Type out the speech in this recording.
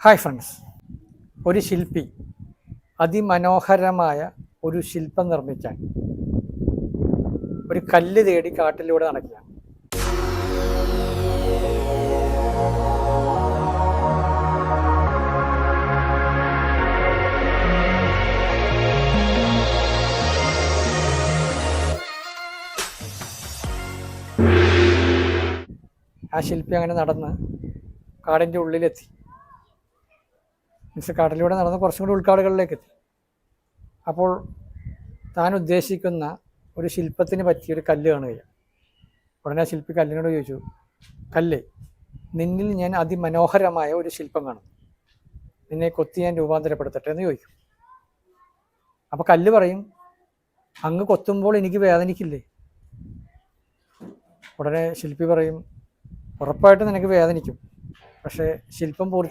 Hi friends, ഒരു ശില്പി അതിമനോഹരമായ ഒരു ശില്പം നിർമ്മിക്കാൻ ഒരു കല്ല് തേടി കാട്ടിലൂടെ നടക്കുകയാണ്. ആ ശില്പി അങ്ങനെ നടന്ന് കാടിൻ്റെ ഉള്ളിലെത്തി. കാട്ടിലൂടെ നടന്ന് കുറച്ചും കൂടി ഉൾക്കാടുകളിലേക്ക് എത്തി. അപ്പോൾ താൻ ഉദ്ദേശിക്കുന്ന ഒരു ശില്പത്തിന് പറ്റിയൊരു കല്ല് കാണുകയാണ്. ഉടനെ ആ ശില്പി കല്ലിനോട് ചോദിച്ചു, കല്ല്, നിന്നിൽ ഞാൻ അതിമനോഹരമായ ഒരു ശില്പം കാണും, നിന്നെ കൊത്തി ഞാൻ രൂപാന്തരപ്പെടുത്തട്ടെ എന്ന് ചോദിക്കും. അപ്പോൾ കല്ല് പറയും, അങ്ങ് കൊത്തുമ്പോൾ എനിക്ക് വേദനിക്കില്ലേ? ഉടനെ ശില്പി പറയും, ഉറപ്പായിട്ടും നിനക്ക് വേദനിക്കും, പക്ഷേ ശില്പം പൂർത്തി